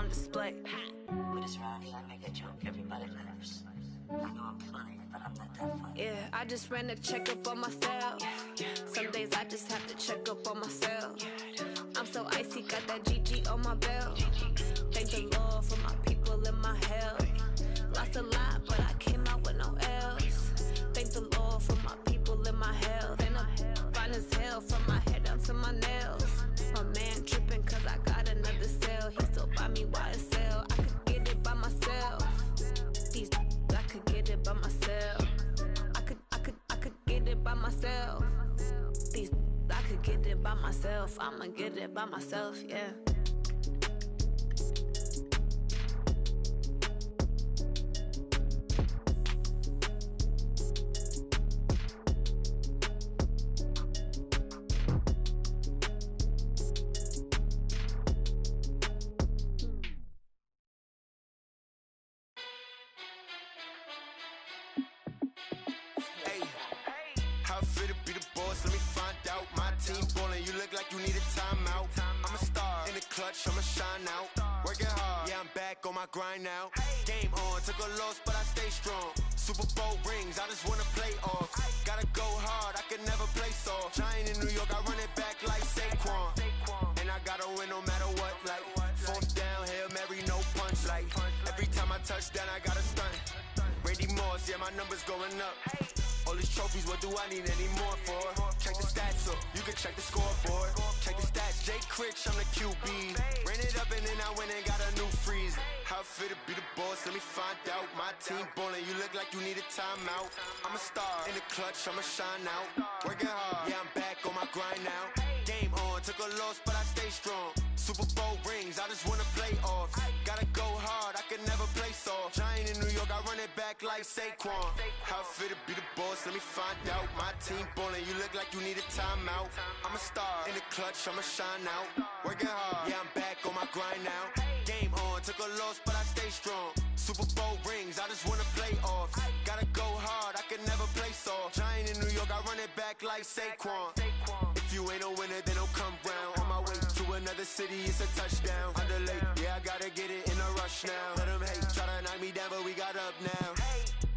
on display. With this rhyme, I make a joke, everybody laughs. I know I'm funny, but I'm not that funny. Yeah, I just ran a checkup on myself. Some days I just have to check up on myself. I'm so icy, got that GG on my belt. Thank the Lord for my people in my health. Lost a lot, but I came out with no else. Thank the Lord for my people in my health. And I'm fine as hell from my head down to my nails. My man tripping cause I got another cell. He still buy me YSL. I could get it by myself. These I could get it by myself. I could get it by myself. These I could get it by myself. I'ma get it by myself, yeah. I'ma shine out, working hard, yeah I'm back on my grind now. Game on, took a loss but I stay strong. Super Bowl rings, I just wanna play off. Gotta go hard, I can never play soft. Giant in New York, I run it back like Saquon. And I gotta win no matter what, like fourth down, Hail Mary, no punch. Like every time I touch down, I gotta stunt. Brady Moss, yeah my numbers going up. All these trophies, what do I need any more for? Check the stats up, you can check the scoreboard. Check the stats, Jay Critch, I'm the QB. Ran it up and then I went and got a new freeze. How it feel to be the boss, let me find out. My team ballin', you look like you need a timeout. I'm a star, in the clutch, I'ma shine out. Working hard, yeah I'm back on my grind now. Game on, took a loss but I stay strong. Super Bowl rings, I just wanna play off. Gotta go hard, I can never play soft. Giant in New York, I run it back like Saquon. How it feel to be the boss, let me find out. My team ballin', you look like you need a timeout. I'm a star, in the clutch, I'ma shine out. Working hard, yeah I'm back on my grind now. Game on, took a loss but I stay strong. Super Bowl rings, I just wanna play off. Gotta go hard, I can never play soft. Giant in New York, I run it back like Saquon. If you ain't a winner, then don't come round. On my way to another city, it's a touchdown. Underlay, yeah I gotta get it in a rush now. Let them hate, try to knock me down but we got up now.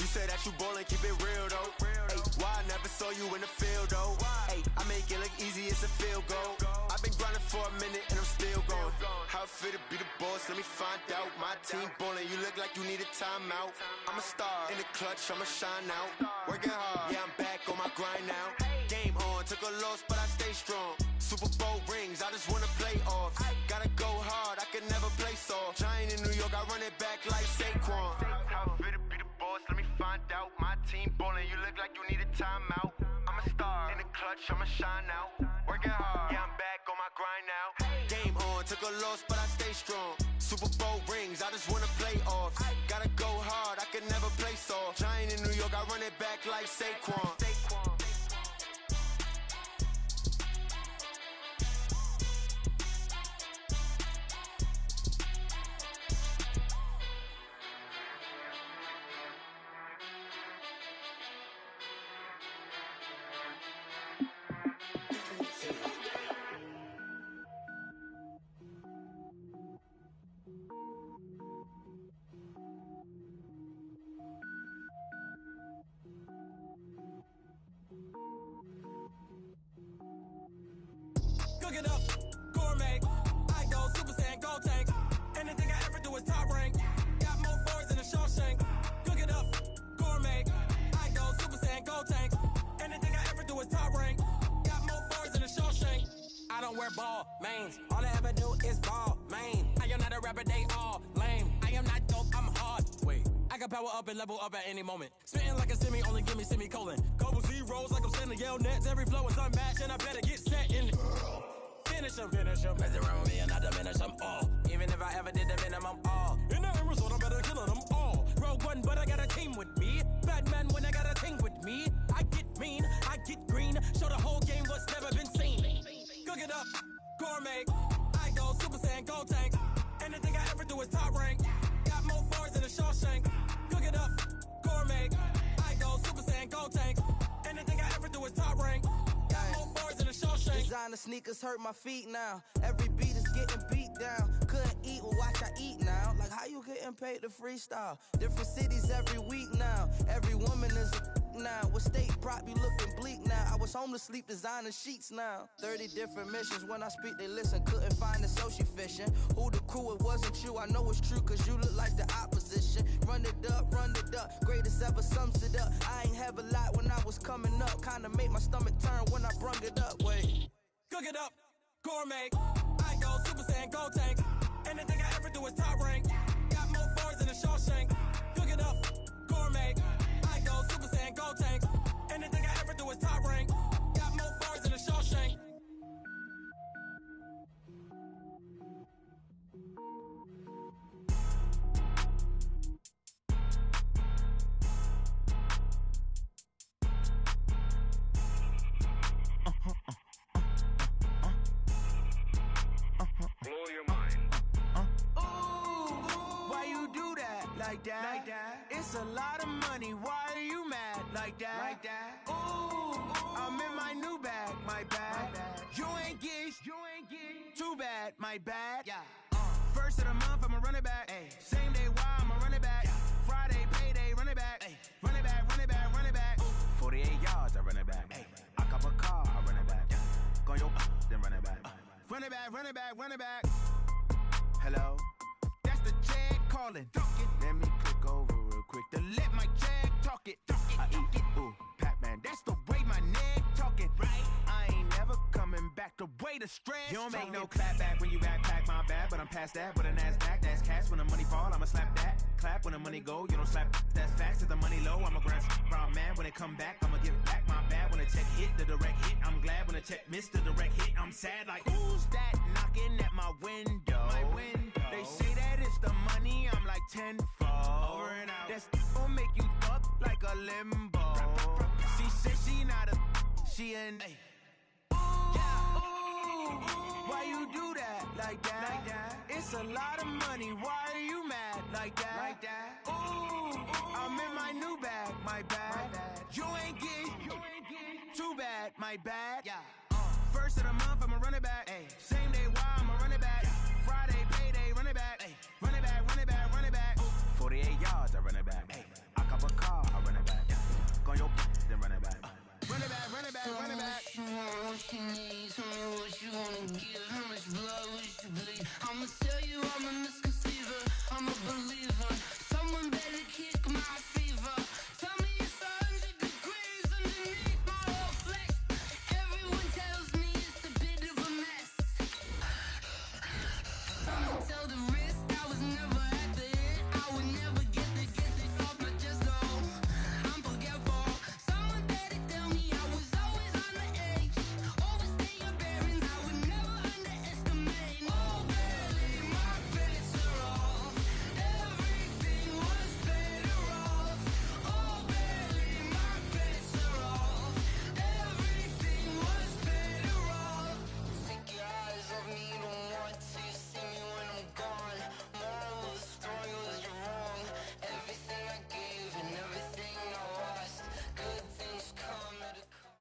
You say that you ballin', keep it real though. Hey, why I never saw you in the field though? Hey, I make it look easy, it's a field goal. I've been grinding for a minute and I'm still going. How it feel to be the boss, let me find out. My team ballin', you look like you need a timeout. I'm a star, in the clutch, I'ma shine out. Working hard, yeah I'm back on my grind now. Game on, took a loss but I stay strong. Super Bowl rings, I just wanna play off. Gotta go hard, I can never play soft. Giant in New York, I run it back like Saquon. How it feel to be the boss, let me find out. My team ballin', you look like you need a timeout. I'm a star, in the clutch, I'ma shine out. Working hard, yeah I'm back on my grind now. Game on, took a loss but I stay strong. Super Bowl rings, I just wanna play off. Gotta go hard, I can never play soft. Giant in New York, I run it back like Saquon. Cook it up, gourmet. I go Super Saiyan, gold tank. Anything I ever do is top rank. Got more boys than a Shawshank. Cook it up, gourmet. I go Super Saiyan, gold tank. Anything I ever do is top rank. Got more boys than a Shawshank. I don't wear ball mains. All I ever do is ball main. I am not a rapper, they all lame. I am not dope, I'm hard. Wait, I can power up and level up at any moment. Spitting like a semi, only give me semicolon. Couple zeros like I'm sending yell nets. Every flow is unmatched and I better get set in. Finish them, mess around with me and I diminish them all. Even if I ever did the minimum all. In the end result, I'm better killing them all. Rogue one, but I got a team with me. Batman when I got a team with me. I get mean, I get green. Show the whole game what's never been seen. Cook it up, gourmet. I go Super Saiyan, gold tank. Anything I ever do is top rank. Got more boys than a Shawshank. Cook it up, gourmet. I go Super Saiyan, gold tank. Anything I ever do is top rank. Designer sneakers hurt my feet now. Every beat is getting beat down. Couldn't eat, well watch I eat now. paid to freestyle. Different cities every week now. Every woman is a now. What state prop you looking bleak now? I was home to sleep, designer sheets now. 30 different missions. When I speak, they listen. Couldn't find it, so she fishing. Who the crew? It wasn't you. I know it's true, cause you look like the opposition. Run it up, greatest ever sums it up. I ain't have a lot when I was coming up. Kinda made my stomach turn when I brung it up. Wait. Cook it up, gourmet. I go Super Saiyan, go tank. Anything I ever do is top rank. Got more bars than a Shawshank. Cook it up, gourmet. I go Super Saiyan, go tank. Anything I ever do is top rank. Got more bars than a Shawshank. Like that. It's a lot of money. Why are you mad like that? Ooh, I'm in my new bag, my bad. You ain't get too bad, my bad. Yeah. First of the month, I'ma run it back. Ay. Same day, why I'ma run it back. Friday, payday, run it back. Ay. Run it back, run it back, run it back. 48 yards, I run it back. Ay. I cop a car, I run it back. Go your then run it back. Run it back, run it back, run it back. Hello? That's the jag calling. Let me click over real quick to let my jag talk it. I eat it, ooh, Pac-Man. That's the way my neck talking. Right? I ain't never coming back the way the stress. You don't make no clap back when you backpack my bad, but I'm past that. But a NASDAQ, that's cash. When the money fall, I'ma slap that. Clap when the money go, you don't slap. That's facts. If the money low, I'ma grab brown man. When it come back, I'ma give back my bad. When the check hit, the direct hit. I'm glad when the check missed the direct hit. I'm sad like, who's that knocking at my window? My window. They say that it's the money, I'm like tenfold. Over and out. That's gon' make you up like a limbo. She said she not a, she an. Ooh, why you do that like that? It's a lot of money, why are you mad like that? Ooh, I'm in my new bag, my bad. You ain't get too bad, my bad. Yeah. First of the month, I'ma run it back. Ay. Same day, why I'ma run it back. Friday, payday, run it back. Ay. Run it back, run it back, run it back. 48 yards, I run it back. Ay. I cop a car, I run it back. Go your then run it back. Run it back, run it back, run it back. What you want, what you need, tell me what you wanna give. How much blood would you bleed? I'ma tell you I'm a misconceiver, I'm a believer. Someone better kick my fever. Tell me it's 100 degrees underneath my whole flesh. Everyone tells me it's a bit of a mess. Someone tell the risk I was never at the end. I would never get it off my chest though. I'm forgetful. Someone better tell me I was always on the edge. Overstay your bearings, I would never underestimate. Oh, barely, my bets are off. Everything was better off. Oh, barely, my bets are off. Everything was better off. Take your eyes off me, don't want to see me when I'm gone. Moral of the story was you're wrong. Everything I gave and everything I lost. Good things come at a cost.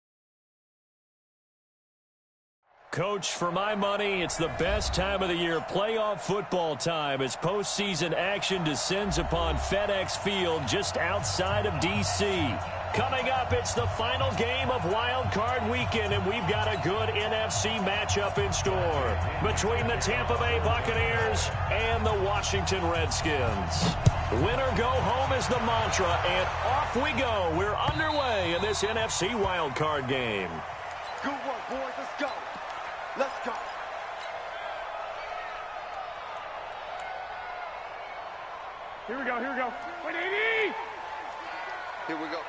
Coach, for my money, it's the best time of the year, playoff football time, as postseason action descends upon FedEx Field just outside of D.C. Coming up, it's the final game of Wild Card Weekend, and we've got a good NFC matchup in store between the Tampa Bay Buccaneers and the Washington Redskins. Winner go home is the mantra, and off we go. We're underway in this NFC Wild Card game. Good work, boys. Let's go. Let's go. Here we go. Here we go. 180. Here we go.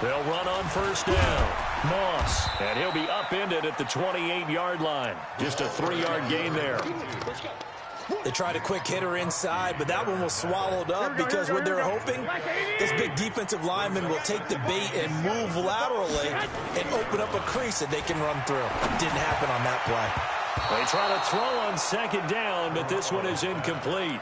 They'll run on first down. Moss, and he'll be upended at the 28-yard line. Just a 3-yard gain there. They tried a quick hitter inside, but that one was swallowed up because what they're hoping, this big defensive lineman will take the bait and move laterally and open up a crease that they can run through. Didn't happen on that play. They try to throw on second down, but this one is incomplete.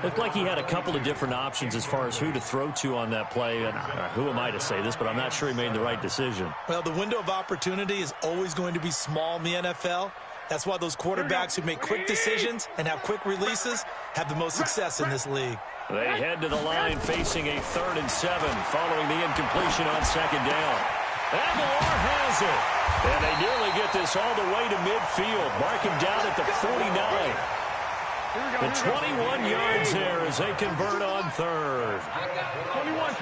Looked like he had a couple of different options as far as who to throw to on that play. And who am I to say this, but I'm not sure he made the right decision. Well, the window of opportunity is always going to be small in the NFL. That's why those quarterbacks who make quick decisions and have quick releases have the most success in this league. They head to the line facing a 3rd and 7 following the incompletion on 2nd down. Aguilar has it. And they nearly get this all the way to midfield. Mark him down at the 49. The 21 yards there as they convert on 3rd. 21.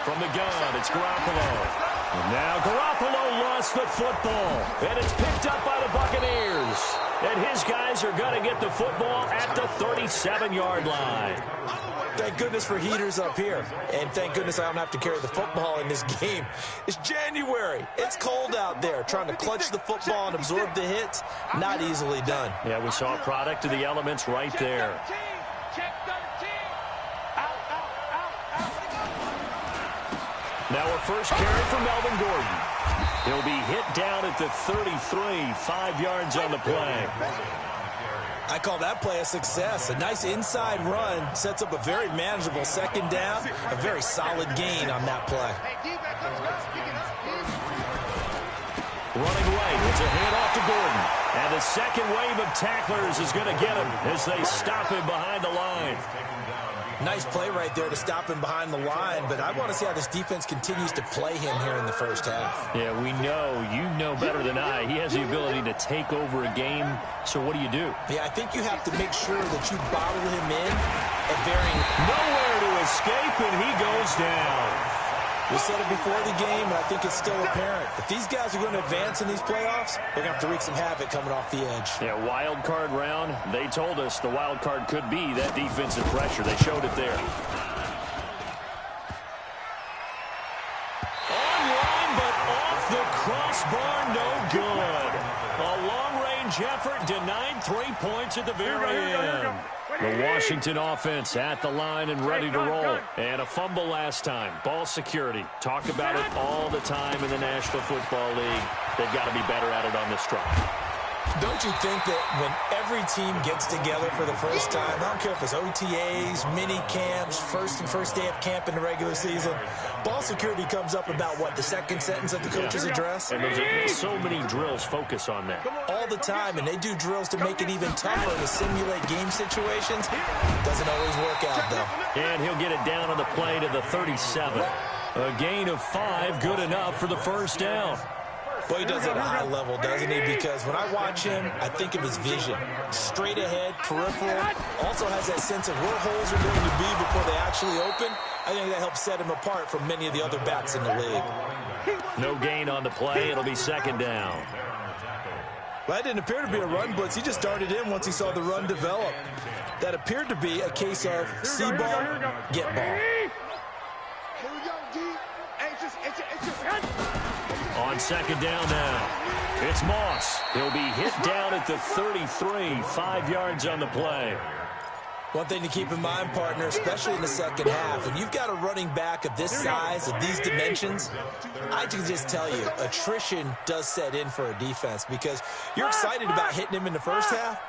From the gun, it's Garoppolo. And now Garoppolo lost the football. And it's picked up by the Buccaneers. And his guys are going to get the football at the 37-yard line. Thank goodness for heaters up here. And thank goodness I don't have to carry the football in this game. It's January. It's cold out there. Trying to clutch the football and absorb the hits, not easily done. Yeah, we saw a product of the elements right there. Now our first carry for Melvin Gordon. He'll be hit down at the 33, 5 yards on the play. I call that play a success. A nice inside run sets up a very manageable 2nd down. A very solid gain on that play. Running right, it's a handoff to Gordon. And the second wave of tacklers is going to get him as they stop him behind the line. Nice play right there to stop him behind the line, but I want to see how this defense continues to play him here in the first half. Yeah, we know. You know better than I. He has the ability to take over a game, so what do you do? Yeah, I think you have to make sure that you bottle him in at varying... Nowhere to escape, and he goes down. We said it before the game, and I think it's still apparent. If these guys are going to advance in these playoffs, they're going to have to wreak some havoc coming off the edge. Yeah, wild card round. They told us the wild card could be that defensive pressure. They showed it there. Online, but off the crossbar, no good. A long-range effort denied 3 points at the very end. The Washington offense at the line and ready to roll. And a fumble last time. Ball security. Talk about it all the time in the National Football League. They've got to be better at it on this drive. Don't you think that when every team gets together for the first time, I don't care if it's OTAs, mini camps, first day of camp in the regular season, ball security comes up about what, the second sentence of the coach's address? And there's so many drills focus on that. All the time, and they do drills to make it even tougher to simulate game situations. Doesn't always work out, though. And he'll get it down on the play to the 37. A gain of 5, good enough for the first down. Boy, he does it at a high level, doesn't he? Because when I watch him, I think of his vision. Straight ahead, peripheral. Also has that sense of where holes are going to be before they actually open. I think that helps set him apart from many of the other backs in the league. No gain on the play. It'll be 2nd down. Well, that didn't appear to be a run blitz. He just darted in once he saw the run develop. That appeared to be a case of see ball, get ball. Here we go, D. Hey, On 2nd down now, it's Moss. He'll be hit down at the 33, 5 yards on the play. One thing to keep in mind, partner, especially in the second half, when you've got a running back of this size, of these dimensions, I can just tell you, attrition does set in for a defense because you're excited about hitting him in the first half,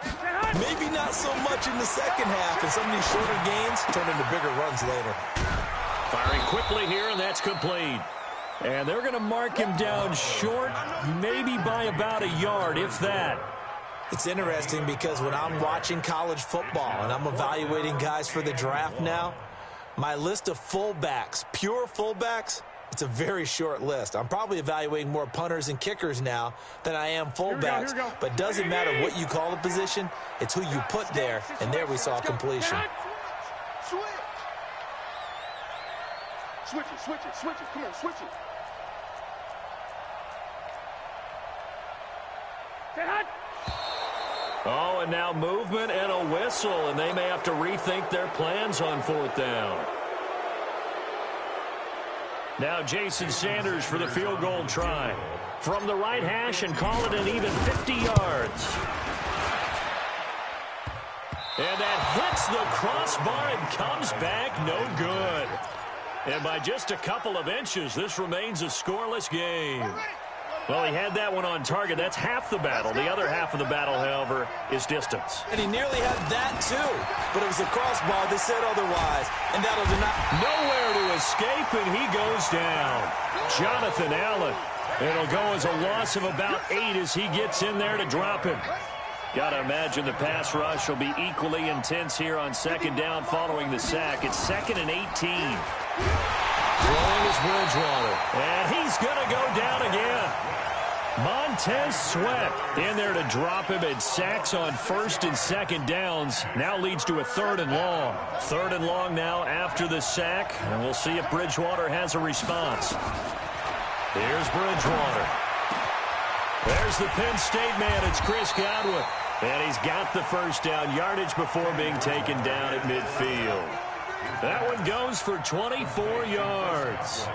maybe not so much in the second half, and some of these shorter gains turn into bigger runs later. Firing quickly here, and that's complete. And they're going to mark him down short, maybe by about a yard, if that. It's interesting because when I'm watching college football and I'm evaluating guys for the draft now, my list of fullbacks, pure fullbacks, it's a very short list. I'm probably evaluating more punters and kickers now than I am fullbacks. But it doesn't matter what you call the position, it's who you put there, and there we saw completion. Switch it. Come on, switch it. Oh, and now movement and a whistle, and they may have to rethink their plans on 4th down. Now Jason Sanders for the field goal try. From the right hash and call it an even 50 yards. And that hits the crossbar and comes back no good. And by just a couple of inches, this remains a scoreless game. Well, he had that one on target. That's half the battle. The other half of the battle, however, is distance. And he nearly had that, too. But it was a crossbar. They said otherwise. And that'll deny. Nowhere to escape, and he goes down. Jonathan Allen. It'll go as a loss of about 8 as he gets in there to drop him. Got to imagine the pass rush will be equally intense here on second down following the sack. It's 2nd and 18. Throwing is Bridgewater. And he's going to go down again. Montez Sweat in there to drop him, and sacks on 1st and 2nd downs. Now leads to a 3rd and long. 3rd and long now after the sack. And we'll see if Bridgewater has a response. Here's Bridgewater. There's the Penn State man. It's Chris Godwin. And he's got the first down yardage before being taken down at midfield. That one goes for 24 yards.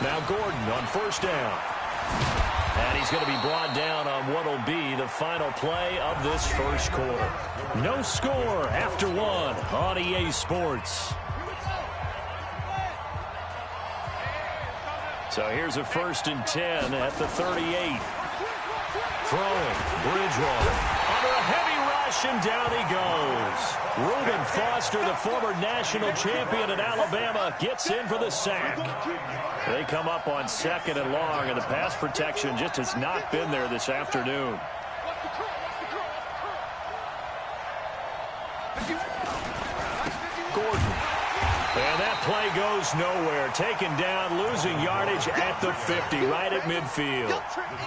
Now Gordon on 1st down. And he's going to be brought down on what will be the final play of this first quarter. No score after 1 on EA Sports. So here's a 1st and 10 at the 38. Throwing, Bridgewater. Under a heavy rush, and down he goes. Reuben Foster, the former national champion at Alabama, gets in for the sack. They come up on 2nd and long, and the pass protection just has not been there this afternoon. Gordon. And that play goes nowhere. Taken down, losing yardage at the 50, right at midfield.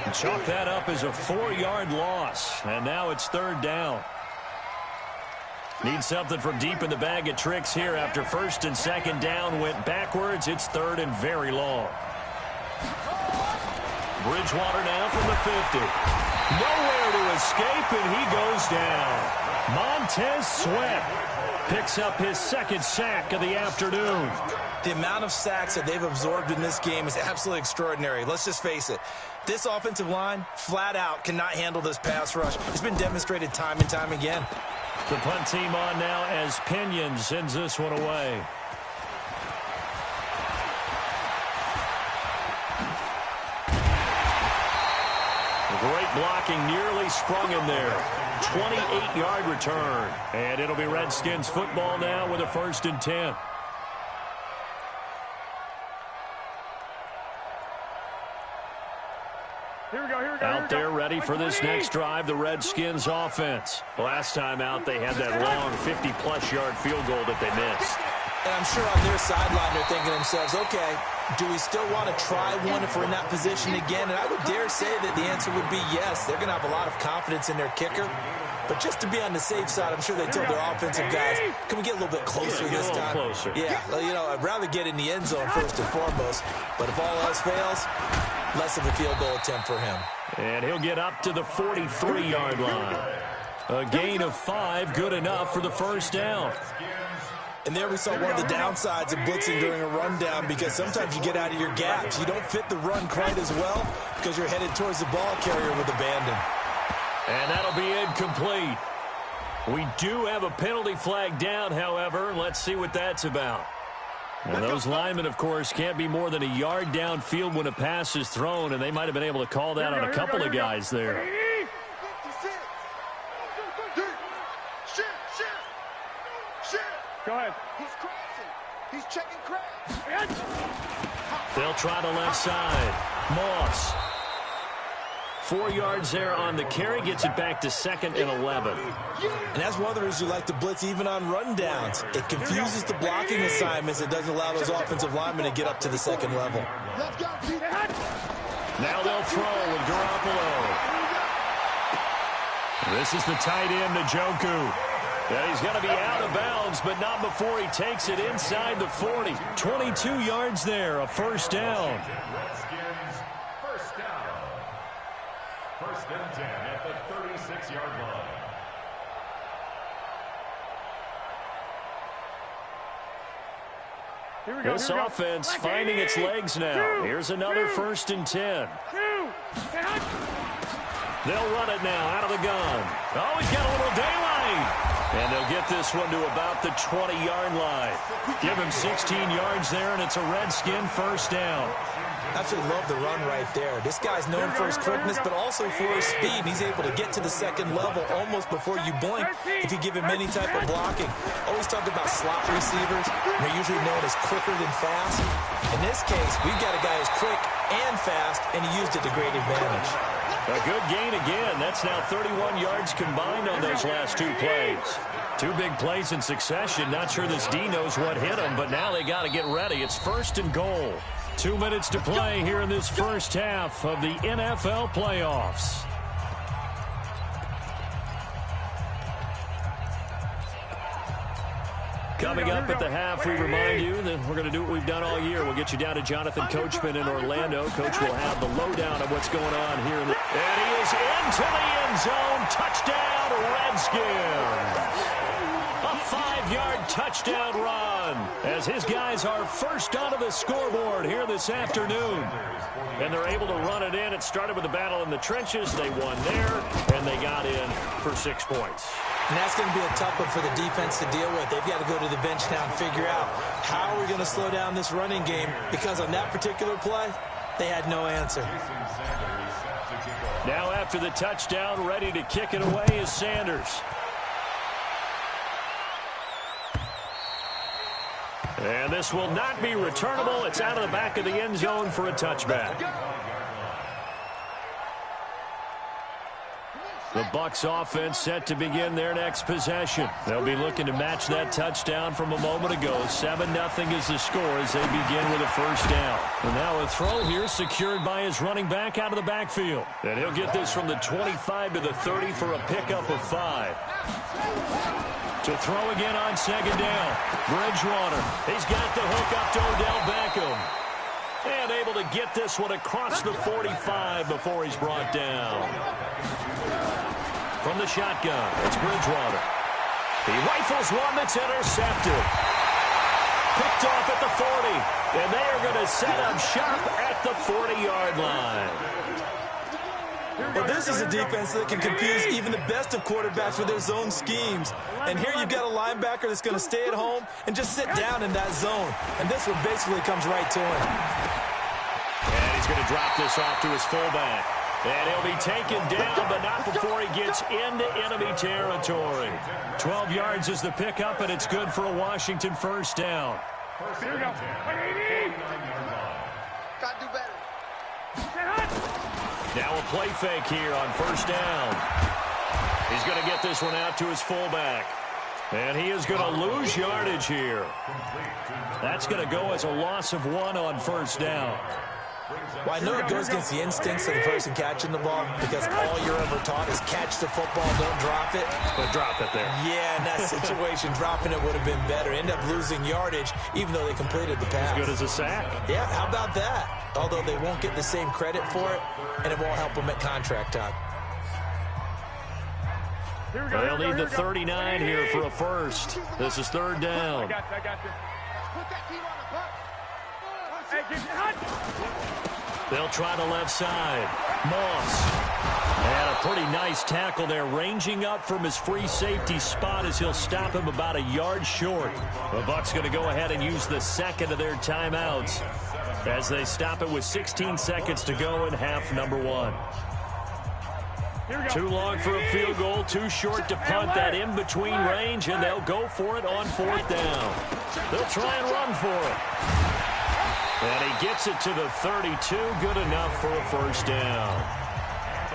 And chalk that up as a 4-yard loss. And now it's 3rd down. Need something from deep in the bag of tricks here after 1st and 2nd down went backwards. It's 3rd and very long. Bridgewater now from the 50. Nowhere to escape, and he goes down. Montez Sweat picks up his 2nd sack of the afternoon. The amount of sacks that they've absorbed in this game is absolutely extraordinary. Let's just face it. This offensive line, flat out, cannot handle this pass rush. It's been demonstrated time and time again. The punt team on now as Pinion sends this one away. Great blocking, nearly sprung him there. 28-yard return. And it'll be Redskins football now with a 1st and 10. Out there ready for this next drive, the Redskins offense. Last time out, they had that long 50-plus yard field goal that they missed. And I'm sure on their sideline they're thinking to themselves, okay, do we still want to try one if we're in that position again? And I would dare say that the answer would be yes. They're going to have a lot of confidence in their kicker. But just to be on the safe side, I'm sure they told their offensive guys, can we get a little bit closer this time? Closer. Yeah, you know, I'd rather get in the end zone first and foremost. But if all else fails, less of a field goal attempt for him. And he'll get up to the 43-yard line. A gain of 5, good enough for the first down. And there we saw one of the downsides of blitzing during a rundown, because sometimes you get out of your gaps. You don't fit the run quite as well because you're headed towards the ball carrier with abandon. And that'll be incomplete. We do have a penalty flag down, however. Let's see what that's about. And those linemen, of course, can't be more than a yard downfield when a pass is thrown, and they might have been able to call that on a couple of guys there. Go ahead. He's crossing. He's checking crash. They'll try the left side. Moss. 4 yards there on the carry. Gets it back to 2nd and 11. And that's one of the reasons you like to blitz even on rundowns. It confuses the blocking assignments. It doesn't allow those offensive linemen to get up to the 2nd level. Now they'll throw with Garoppolo. This is the tight end, Njoku. And he's going to be out of bounds, but not before he takes it inside the 40. 22 yards there, a first down. Redskins first down. 1st and 10 at the 36-yard line. This offense finding its legs now. Here's another 1st and 10. They'll run it now out of the gun. Oh, he's got a little daylight. And they'll get this one to about the 20-yard line. Give him 16 yards there, and it's a Redskin first down. Absolutely love the run right there. This guy's known for his quickness, but also for his speed. He's able to get to the second level almost before you blink if you give him any type of blocking. Always talk about slot receivers. They're usually known as quicker than fast. In this case, we've got a guy who's quick and fast, and he used it to great advantage. A good gain again. That's now 31 yards combined on those last two plays. Two big plays in succession. Not sure this D knows what hit him, but now they got to get ready. It's first and goal. 2 minutes to play here in this first half of the NFL playoffs. Coming up at the half, we remind you that we're going to do what we've done all year. We'll get you down to Jonathan Coachman in Orlando. Coach will have the lowdown of what's going on here. And he is into the end zone. Touchdown, Redskins. A 5-yard touchdown run as his guys are first onto the scoreboard here this afternoon. And they're able to run it in. It started with a battle in the trenches. They won there, and they got in for 6 points. And that's going to be a tough one for the defense to deal with. They've got to go to the bench now and figure out how are we going to slow down this running game, because on that particular play, they had no answer. Now after the touchdown, ready to kick it away is Sanders. And this will not be returnable. It's out of the back of the end zone for a touchback. The Bucs offense set to begin their next possession. They'll be looking to match that touchdown from a moment ago. 7-0 is the score as they begin with a first down. And now a throw here secured by his running back out of the backfield. And he'll get this from the 25 to the 30 for a pickup of 5. To throw again on second down. Bridgewater. He's got the hook up to Odell Beckham. And able to get this one across the 45 before he's brought down. From the shotgun, it's Bridgewater. He rifles one that's intercepted. Picked off at the 40. And they are going to set up shop at the 40-yard line. Well, this is a defense that can confuse even the best of quarterbacks with their zone schemes. And here you've got a linebacker that's going to stay at home and just sit down in that zone. And this one basically comes right to him. And he's going to drop this off to his fullback. And he'll be taken down, but not before he gets into enemy territory. 12 yards is the pickup, and it's good for a Washington first down. Here we go. Got to do better. Now a play fake here on first down. He's going to get this one out to his fullback. And he is going to lose yardage here. That's going to go as a loss of 1 on first down. Well, I know it goes against the instincts of the person catching the ball, because all you're ever taught is catch the football, don't drop it. But drop it there. Yeah, in that situation, dropping it would have been better. End up losing yardage, even though they completed the pass. As good as a sack. Yeah, how about that? Although they won't get the same credit for it, and it won't help them at contract time. They'll need the 39 here for a first. This is third down. I got you. Put that team on the puck. Hey, get hot. They'll try the left side. Moss. And a pretty nice tackle there, ranging up from his free safety spot as he'll stop him about a yard short. The Bucs going to go ahead and use the second of their timeouts as they stop it with 16 seconds to go in half number 1. Too long for a field goal, too short to punt that in-between range, and they'll go for it on fourth down. They'll try and run for it. And he gets it to the 32, good enough for a first down.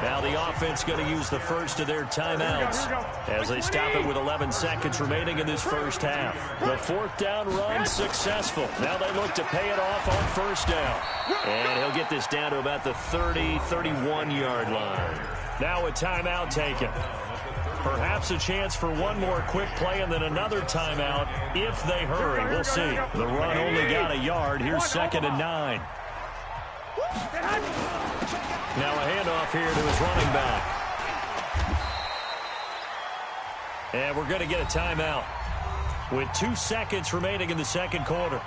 Now the offense going to use the first of their timeouts as they stop it with 11 seconds remaining in this first half. The fourth down run successful. Now they look to pay it off on first down. And he'll get this down to about the 30, 31-yard line. Now a timeout taken. Perhaps a chance for one more quick play and then another timeout if they hurry. We'll see. The run only got a yard. Here's 2nd and 9. Now a handoff here to his running back. And we're going to get a timeout with 2 seconds remaining in the second quarter.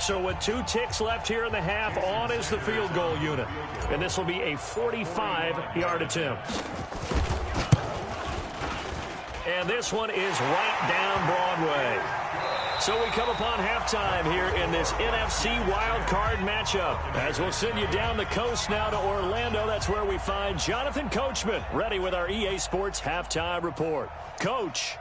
So with 2 ticks left here in the half, on is the field goal unit. And this will be a 45-yard attempt. And this one is right down Broadway. So we come upon halftime here in this NFC WildCard matchup. As we'll send you down the coast now to Orlando, that's where we find Jonathan Coachman, ready with our EA Sports Halftime Report. Coach.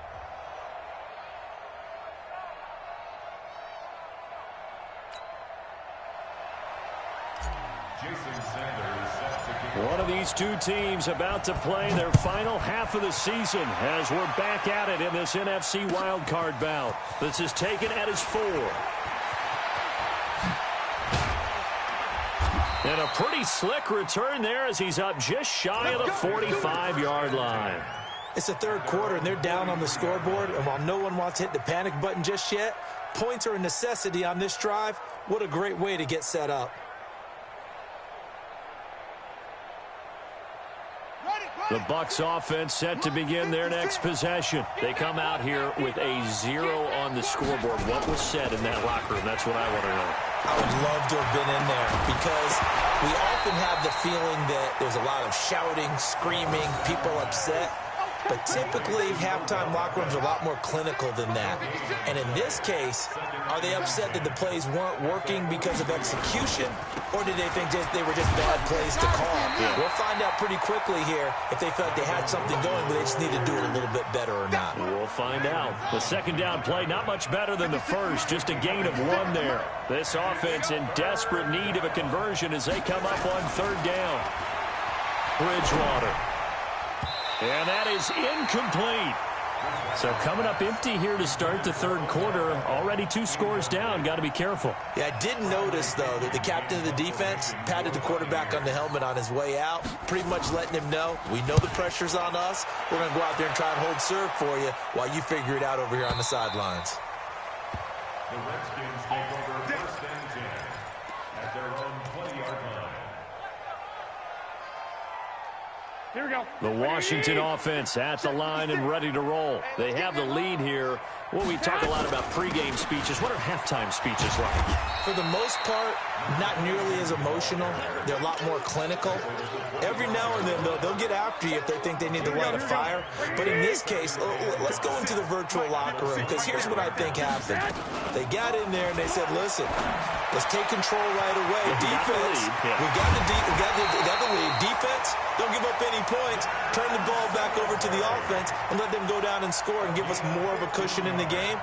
One of these 2 teams about to play their final half of the season as we're back at it in this NFC wildcard bout. This is taken at his 4. And a pretty slick return there as he's up just shy of the 45-yard line. It's the third quarter, and they're down on the scoreboard. And while no one wants to hit the panic button just yet, points are a necessity on this drive. What a great way to get set up. The Bucs offense set to begin their next possession. They come out here with a 0 on the scoreboard. What was said in that locker room? That's what I want to know. I would love to have been in there because we often have the feeling that there's a lot of shouting, screaming, people upset. But typically, halftime locker rooms are a lot more clinical than that. And in this case, are they upset that the plays weren't working because of execution? Or did they think they were just bad plays to call? Yeah. We'll find out pretty quickly here if they felt they had something going, but they just need to do it a little bit better or not. We'll find out. The second down play, not much better than the first. Just a gain of 1 there. This offense in desperate need of a conversion as they come up on 3rd down. Bridgewater. And that is incomplete. So coming up empty here to start the third quarter. Already 2 scores down. Got to be careful. Yeah, I did notice, though, that the captain of the defense patted the quarterback on the helmet on his way out, pretty much letting him know, we know the pressure's on us. We're going to go out there and try and hold serve for you while you figure it out over here on the sidelines. The Redskins take over 1st and 10 at their own 20-yard line. Here we go. The Washington offense at the line and ready to roll. They have the lead here. Well, we talk a lot about pregame speeches. What are halftime speeches like? For the most part, not nearly as emotional. They're a lot more clinical. Every now and then, though, they'll get after you if they think they need to light a fire. But in this case, let's go into the virtual locker room, because here's what I think happened. They got in there and they said, listen, let's take control right away. Defense, we got the lead. Defense, don't give up any points. Turn the ball back over to the offense and let them go down and score and give us more of a cushion in the game.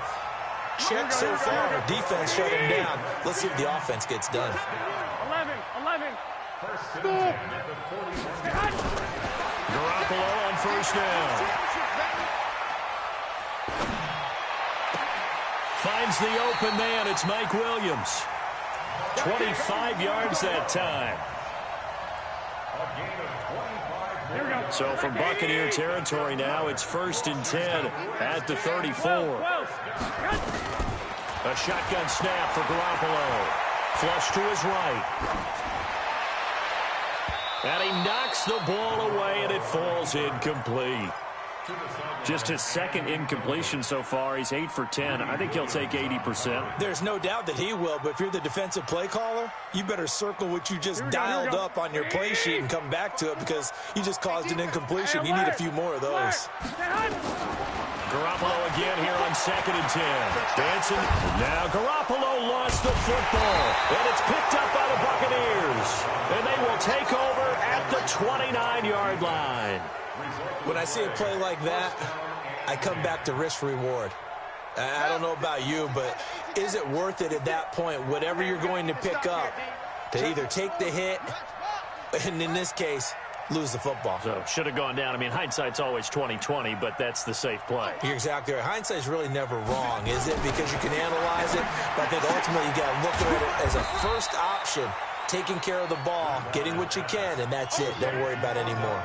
Check so far. Defense shut them down. Let's see if the offense gets done. 11. Garoppolo on 1st down. Finds the open man. It's Mike Williams. 25 yards that time. So from Buccaneer territory now, it's 1st and 10 at the 34. A shotgun snap for Garoppolo. Flush to his right. And he knocks the ball away, and it falls incomplete. Just his 2nd incompletion so far. He's 8 for 10. I think he'll take 80%. There's no doubt that he will, but if you're the defensive play caller, you better circle what you just dialed up on your play sheet and come back to it, because you just caused an incompletion. You need a few more of those. Garoppolo again here on 2nd and 10. Dancing. Now Garoppolo lost the football, and it's picked up by the Buccaneers. And they will take over at the 29-yard line. When I see a play like that, I come back to risk-reward. I don't know about you, but is it worth it at that point, whatever you're going to pick up, to either take the hit, and in this case, lose the football? So should have gone down. I mean, hindsight's always 20/20, but that's the safe play. You're exactly right. Hindsight's really never wrong, is it? Because you can analyze it, but I think ultimately you got to look at it as a first option, taking care of the ball, getting what you can, and that's it. Don't worry about any more.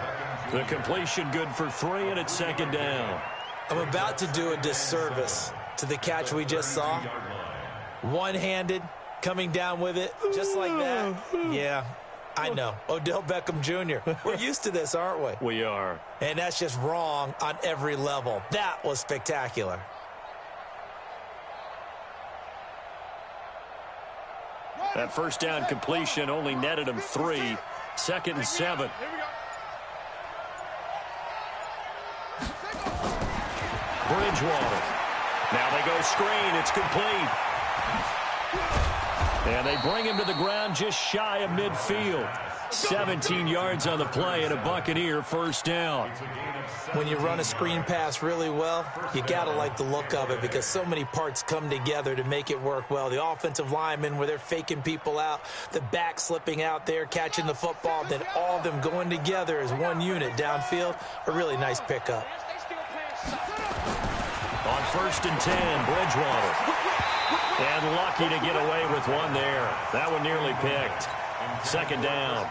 The completion good for 3, and it's 2nd down. I'm about to do a disservice to the catch we just saw. One-handed, coming down with it, just like that. Yeah, I know. Odell Beckham Jr. We're used to this, aren't we? We are. And that's just wrong on every level. That was spectacular. That first down completion only netted him 3. 2nd and 7. Bridgewater. Now they go screen. It's complete. And they bring him to the ground just shy of midfield. 17 yards on the play and a Buccaneer first down. When you run a screen pass really well, you got to like the look of it because so many parts come together to make it work well. The offensive linemen where they're faking people out, the back slipping out there, catching the football, then all of them going together as one unit downfield. A really nice pickup. On 1st and 10, Bridgewater. And lucky to get away with one there. That one nearly picked. 2nd down.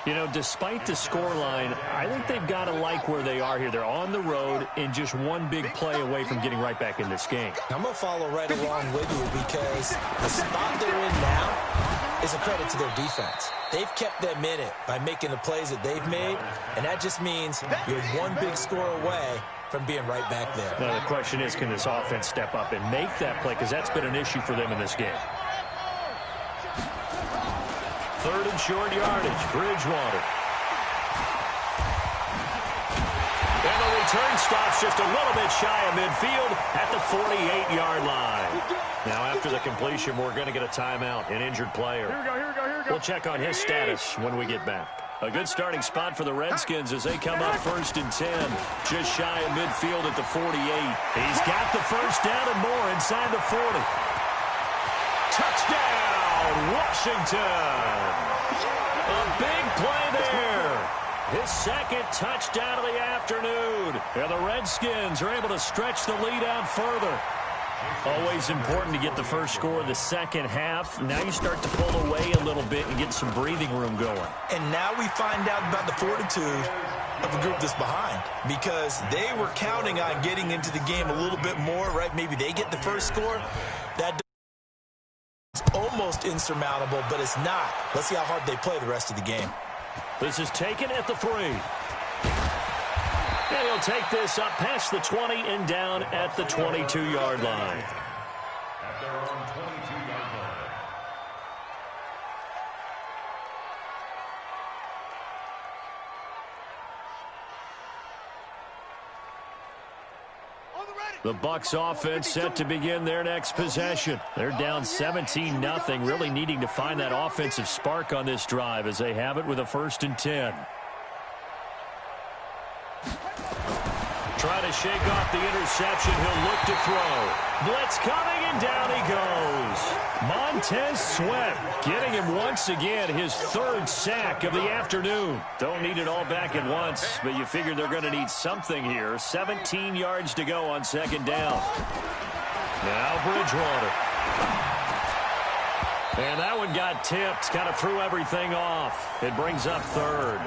You know, despite the scoreline, I think they've got to like where they are here. They're on the road and just one big play away from getting right back in this game. I'm going to follow right along with you because the spot they're in now is a credit to their defense. They've kept them in it by making the plays that they've made, and that just means you're one big score away from being right back there. Now, the question is, can this offense step up and make that play? Because that's been an issue for them in this game. 3rd and short yardage, Bridgewater. And the return stops just a little bit shy of midfield at the 48-yard line. Now, after the completion, we're going to get a timeout, an injured player. Here we go. We'll check on his status when we get back. A good starting spot for the Redskins as they come up 1st and 10, just shy of midfield at the 48. He's got the first down and more inside the 40. Touchdown, Washington. A big play there. His 2nd touchdown of the afternoon. And the Redskins are able to stretch the lead out further. Always important to get the first score of the second half. Now you start to pull away a little bit and get some breathing room going. And now we find out about the fortitude of the group that's behind because they were counting on getting into the game a little bit more, right? Maybe they get the first score. That is almost insurmountable, but it's not. Let's see how hard they play the rest of the game. This is taken at the 3. And he'll take this up past the 20 and down at the 22-yard line. At their own 22-yard line. The Bucs offense set to begin their next possession. They're down 17-0, really needing to find that offensive spark on this drive as they have it with a 1st and 10. Trying to shake off the interception. He'll look to throw. Blitz coming, and down he goes. Montez Sweat getting him once again his 3rd sack of the afternoon. Don't need it all back at once, but you figure they're going to need something here. 17 yards to go on 2nd down. Now Bridgewater. And that one got tipped. Kind of threw everything off. It brings up 3rd.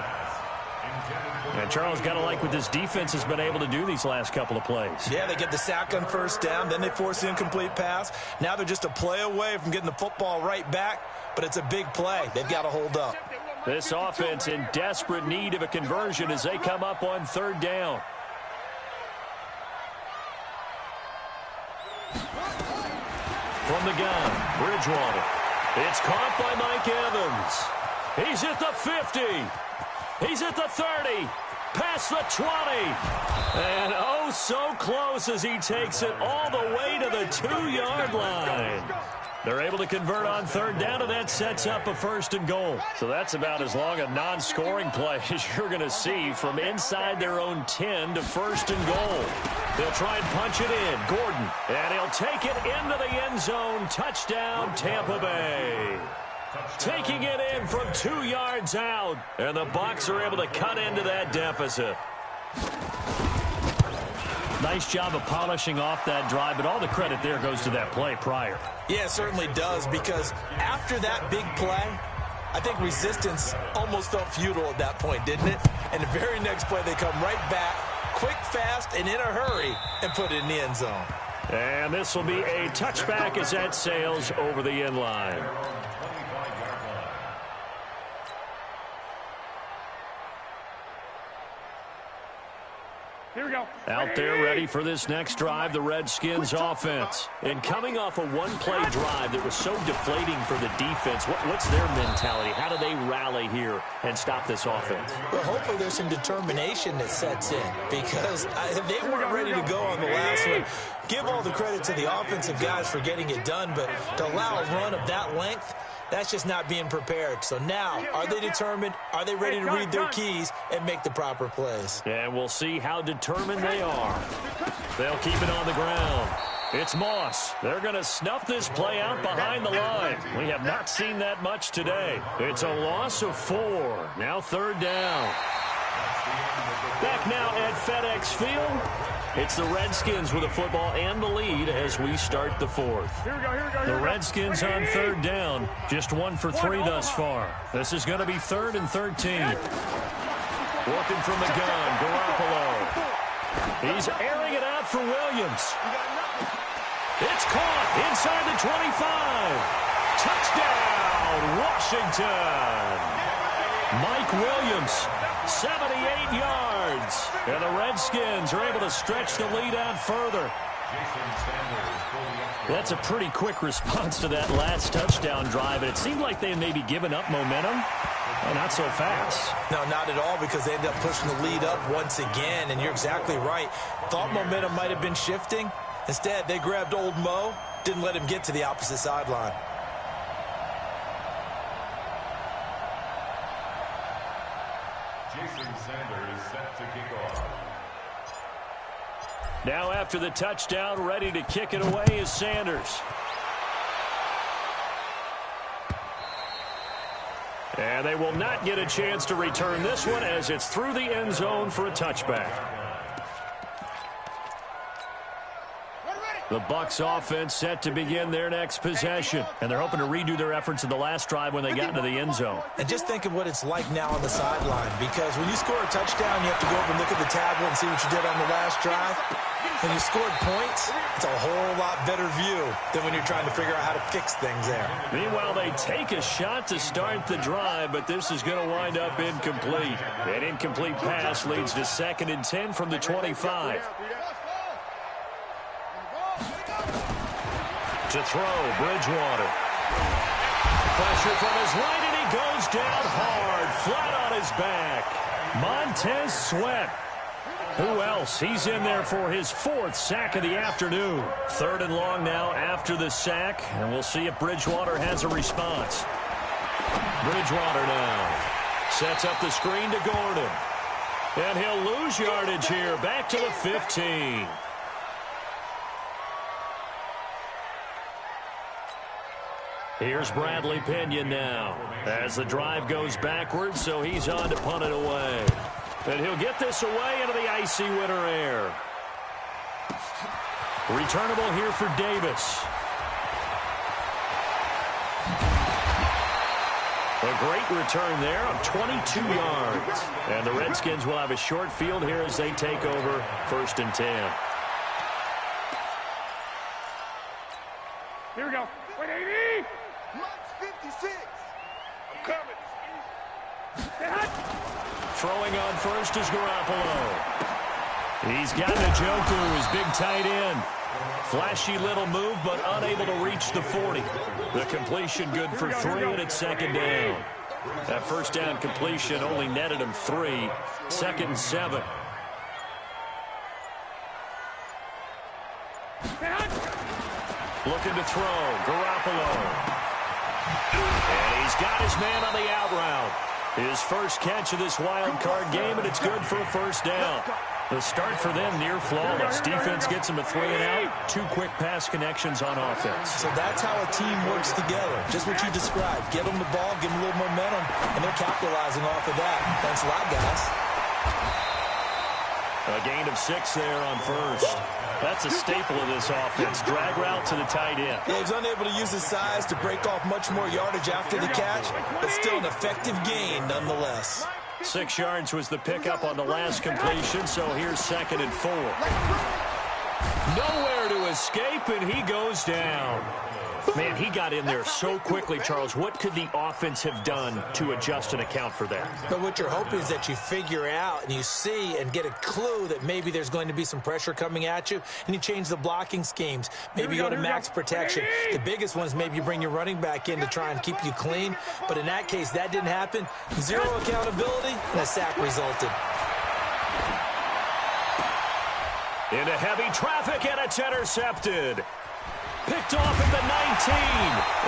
And Charles, got to like what this defense has been able to do these last couple of plays. Yeah, they get the sack on 1st down, then they force the incomplete pass. Now they're just a play away from getting the football right back, but it's a big play. They've got to hold up. This offense in desperate need of a conversion as they come up on 3rd down. From the gun, Bridgewater. It's caught by Mike Evans. He's at the 50. He's at the 30, past the 20, and oh, so close as he takes it all the way to the 2-yard line. They're able to convert on 3rd down, and that sets up a 1st and goal. So that's about as long a non-scoring play as you're going to see from inside their own 10 to 1st and goal. They'll try and punch it in. Gordon, and he'll take it into the end zone. Touchdown, Tampa Bay. Taking it in from 2 yards out, and the Bucs are able to cut into that deficit. Nice job of polishing off that drive, but all the credit there goes to that play prior. Yeah, it certainly does, because after that big play, I think resistance almost felt futile at that point, didn't it? And the very next play, they come right back, quick, fast, and in a hurry, and put it in the end zone. And this will be a touchback as that sails over the end line. Here we go. Out there ready for this next drive, the Redskins offense. And coming off a one-play drive that was so deflating for the defense, what's their mentality? How do they rally here and stop this offense? Well, hopefully there's some determination that sets in because they weren't ready to go on the last one. Give all the credit to the offensive guys for getting it done, but to allow a run of that length, that's just not being prepared. So now, are they determined? Are they ready to read their keys and make the proper plays? And we'll see how determined they are. They'll keep it on the ground. It's Moss. They're going to snuff this play out behind the line. We have not seen that much today. It's a loss of 4. Now 3rd down. Back now at FedEx Field. It's the Redskins with the football and the lead as we start the 4th. The Redskins on 3rd down. Just 1 for 3 thus far. This is going to be 3rd and 13. Working from the gun, Garoppolo. He's airing it out for Williams. It's caught inside the 25. Touchdown, Washington. Mike Williams. 78 yards. And the Redskins are able to stretch the lead out further. That's a pretty quick response to that last touchdown drive. And it seemed like they may be giving up momentum. Well, not so fast. No, not at all, because they ended up pushing the lead up once again. And you're exactly right. Thought momentum might have been shifting. Instead, they grabbed old Mo, didn't let him get to the opposite sideline. Now after the touchdown, ready to kick it away is Sanders. And they will not get a chance to return this one as it's through the end zone for a touchback. The Bucs offense set to begin their next possession. And they're hoping to redo their efforts in the last drive when they got into the end zone. And just think of what it's like now on the sideline, because when you score a touchdown, you have to go over and look at the tablet and see what you did on the last drive. When you scored points, it's a whole lot better view than when you're trying to figure out how to fix things there. Meanwhile, they take a shot to start the drive, but this is going to wind up incomplete. An incomplete pass leads to 2nd and 10 from the 25. To throw, Bridgewater. Pressure from his right, and he goes down hard, flat on his back. Montez Sweat. Who else? He's in there for his 4th sack of the afternoon. 3rd and long now after the sack, and we'll see if Bridgewater has a response. Bridgewater now sets up the screen to Gordon. And he'll lose yardage here, back to the 15. Here's Bradley Pinion now as the drive goes backwards, so he's on to punt it away. And he'll get this away into the icy winter air. Returnable here for Davis. A great return there of 22 yards. And the Redskins will have a short field here as they take over 1st and 10. Here we go. Wait, 80! Lunch 56. I'm coming. Throwing on first is Garoppolo. He's got Njoku, his big tight end. Flashy little move, but unable to reach the 40. The completion good for 3, and it's 2nd down. That 1st down completion only netted him 3. 2nd and 7. Looking to throw, Garoppolo. And he's got his man on the out route. His first catch of this wild card game, and it's good for a 1st down. The start for them near flawless. Defense gets them a 3 and out. 2 quick pass connections on offense. So that's how a team works together. Just what you described. Give them the ball, give them a little momentum, and they're capitalizing off of that. Thanks a lot, guys. A gain of 6 there on first. That's a staple of this offense. Drag route to the tight end. Yeah, he's unable to use his size to break off much more yardage after the catch, but still an effective gain nonetheless. 6 yards was the pickup on the last completion, so here's 2nd and 4. Nowhere to escape, and he goes down. Man, he got in there so quickly, Charles. What could the offense have done to adjust and account for that? But what you're hoping is that you figure out and you see and get a clue that maybe there's going to be some pressure coming at you, and you change the blocking schemes. Maybe you go to max protection. The biggest one is maybe you bring your running back in to try and keep you clean. But in that case, that didn't happen. Zero accountability, and a sack resulted. Into heavy traffic, and it's intercepted. Picked off at the 19.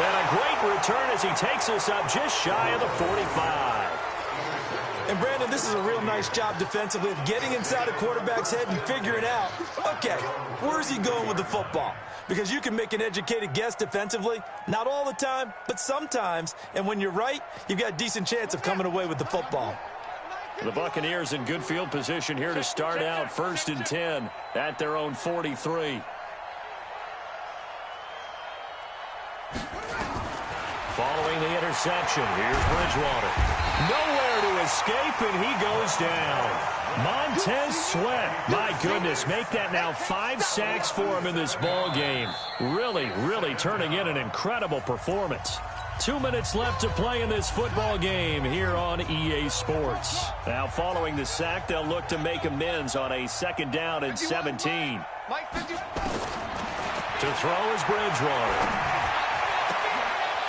And a great return as he takes us up just shy of the 45. And, Brandon, this is a real nice job defensively of getting inside a quarterback's head and figuring out, okay, where's he going with the football? Because you can make an educated guess defensively. Not all the time, but sometimes. And when you're right, you've got a decent chance of coming away with the football. The Buccaneers in good field position here to start out 1st and 10 at their own 43. Following the interception, here's Bridgewater. Nowhere to escape, and he goes down. Montez Sweat, my goodness, make that now 5 sacks for him in this ball game. Really turning in an incredible performance. 2 minutes left to play in this football game here on EA Sports. Now following the sack, they'll look to make amends on a 2nd down and 17. To throw is Bridgewater.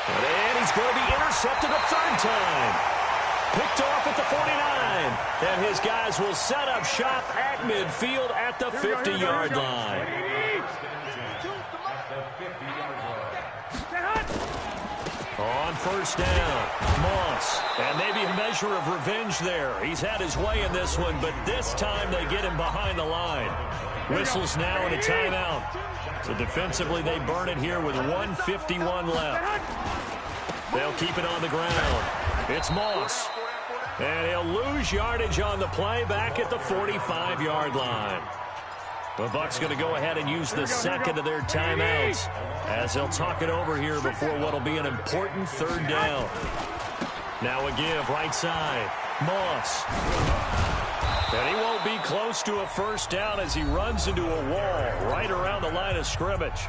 And he's going to be intercepted a 3rd time. Picked off at the 49. And his guys will set up shop at midfield at the 50-yard line. On 1st down, Moss. And maybe a measure of revenge there. He's had his way in this one, but this time they get him behind the line. Whistles now and a timeout. So defensively, they burn it here with 1:51 left. They'll keep it on the ground. It's Moss. And he'll lose yardage on the play back at the 45-yard line. The Bucs going to go ahead and use the 2nd of their timeouts as they'll talk it over here before what will be an important 3rd down. Now a give right side. Moss. And he won't be close to a 1st down as he runs into a wall right around the line of scrimmage.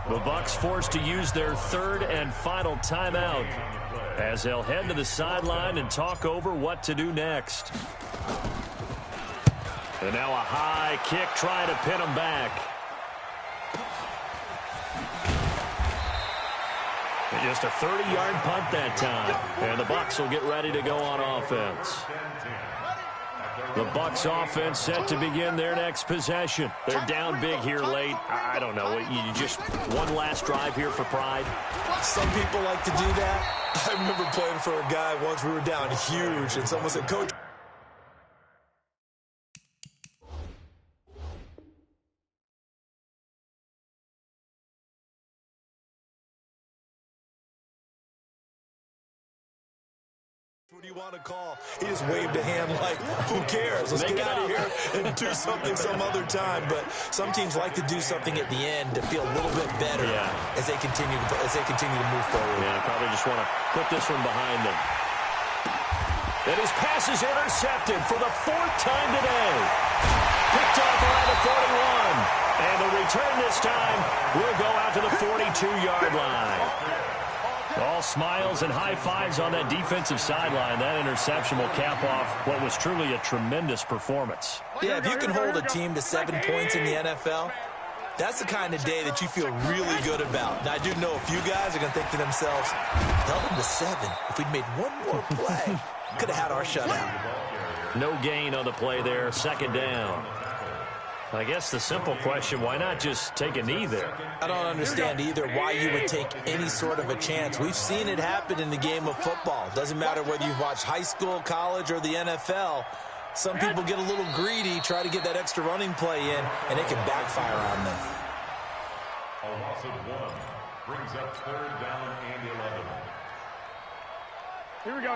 The Bucs forced to use their 3rd and final timeout as they'll head to the sideline and talk over what to do next. And now a high kick trying to pin him back. And just a 30-yard punt that time. And the Bucs will get ready to go on offense. The Bucs offense set to begin their next possession. They're down big here late. I don't know. You just one last drive here for pride. Some people like to do that. I remember playing for a guy once. We were down huge, and someone said, Coach, what do you want to call? He just waved a hand like, who cares? Let's get out of here and do something some other time. But some teams like to do something at the end to feel a little bit better as they continue to move forward. Yeah, probably just want to put this one behind them. And his pass is intercepted for the 4th time today. Picked off around the 41. And the return this time will go out to the 42-yard line. All smiles and high fives on that defensive sideline. That interception will cap off what was truly a tremendous performance. Yeah, if you can hold a team to 7 points in the NFL, that's the kind of day that you feel really good about. Now, I do know a few guys are going to think to themselves, held them to 7. If we'd made one more play, could have had our shutout. No gain on the play there. 2nd down. I guess the simple question, why not just take a knee there? I don't understand either why you would take any sort of a chance. We've seen it happen in the game of football. Doesn't matter whether you've watched high school, college, or the NFL. Some people get a little greedy, try to get that extra running play in, and it can backfire on them. A loss of 1 brings up 3rd down and 11. Here we go.